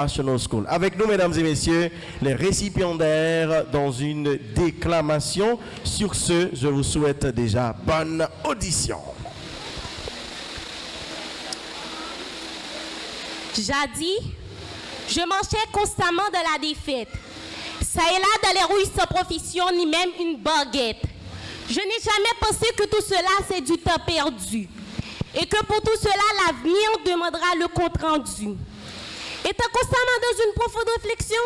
National School. Avec nous, mesdames et messieurs, les récipiendaires dans une déclamation. Sur ce, je vous souhaite déjà bonne audition. Jadis, je mangeais constamment de la défaite. Ça et là, dans les rues sans profession, ni même une baguette. Je n'ai jamais pensé que tout cela, c'est du temps perdu. Et que pour tout cela, l'avenir demandera le compte-rendu. Étant constamment dans une profonde réflexion,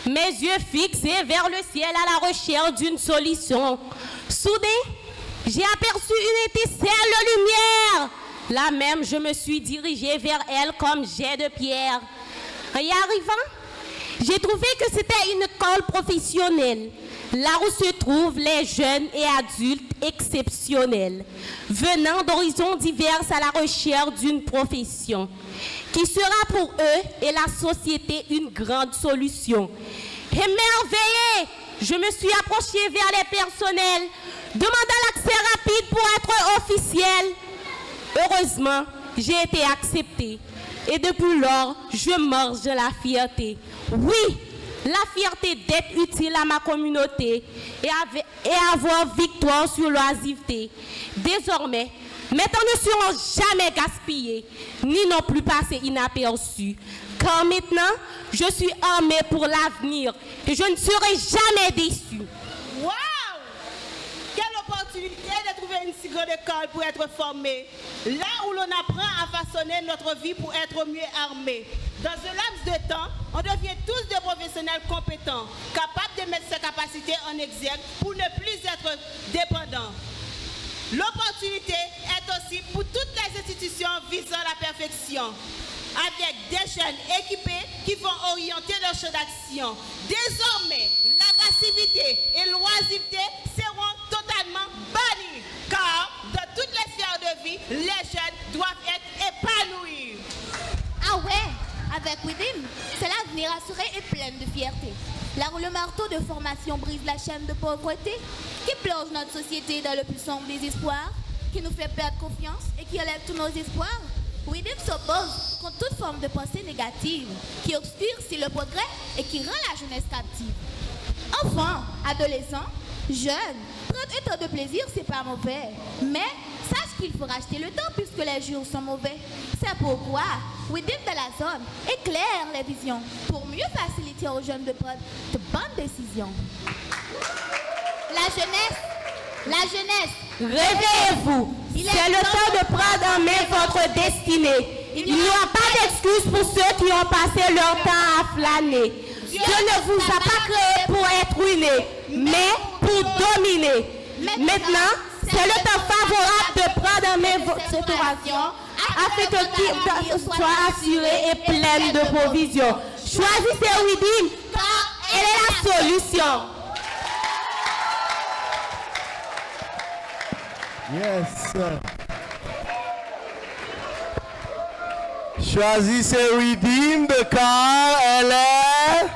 mes yeux fixés vers le ciel à la recherche d'une solution. Soudain, j'ai aperçu une étincelle de lumière. Là même, je me suis dirigée vers elle comme jet de pierre. En y arrivant, j'ai trouvé que c'était une école professionnelle, là où se trouvent les jeunes et adultes exceptionnels, venant d'horizons divers à la recherche d'une profession, qui sera pour eux et la société une grande solution. Émerveillée, je me suis approchée vers les personnels, demandant l'accès rapide pour être officiel. Heureusement, j'ai été acceptée. Et depuis lors, je marche de la fierté. Oui, la fierté d'être utile à ma communauté et avoir victoire sur l'oisiveté. Désormais, mes temps ne seront jamais gaspillés, ni non plus passés inaperçus. Car maintenant, je suis armée pour l'avenir et je ne serai jamais déçue. Waouh! Quelle opportunité de trouver une si grande école pour être formé, là où l'on apprend à façonner notre vie pour être mieux armé. Dans un laps de temps, on devient tous des professionnels compétents, capables de mettre ses capacités en exergue pour ne plus être dépendants. L'opportunité est aussi pour toutes les institutions visant la perfection, avec des jeunes équipés qui vont orienter leur champ d'action. Désormais, la passivité et l'oisiveté seront totalement bannies, car dans toutes les sphères de vie, les jeunes doivent être épanouis. Ah ouais, avec Widim, c'est l'avenir assuré et plein de fierté. Là où le marteau de formation brise la chaîne de pauvreté, qui plonge notre société dans le plus sombre des espoirs, qui nous fait perdre confiance et qui enlève tous nos espoirs, Widim s'oppose contre toute forme de pensée négative, qui obscurcit le progrès et qui rend la jeunesse captive. Enfants, adolescents, jeunes, prendre un temps de plaisir, c'est pas mauvais. Mais sache qu'il faut racheter le temps puisque les jours sont mauvais. C'est pourquoi Widim de la zone éclaire les visions pour mieux faciliter aux jeunes de prendre de bonnes décisions. La jeunesse, Réveillez-vous, c'est le temps de prendre en main votre destinée. Il n'y aura pas d'excuse pour ceux qui ont passé leur temps à flâner. Dieu ne vous a pas créé pour être ruiné, mais pour dominer. Maintenant, c'est le temps favorable de prendre en main votre situation afin que qui soit assurée et pleine de provisions. Choisissez Widim, car elle est la solution. Yes. Choisissez Redeem de car elle est.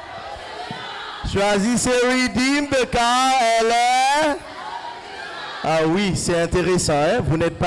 Choisissez Redeem de car elle est. Ah oui, c'est intéressant, hein? Vous n'êtes pas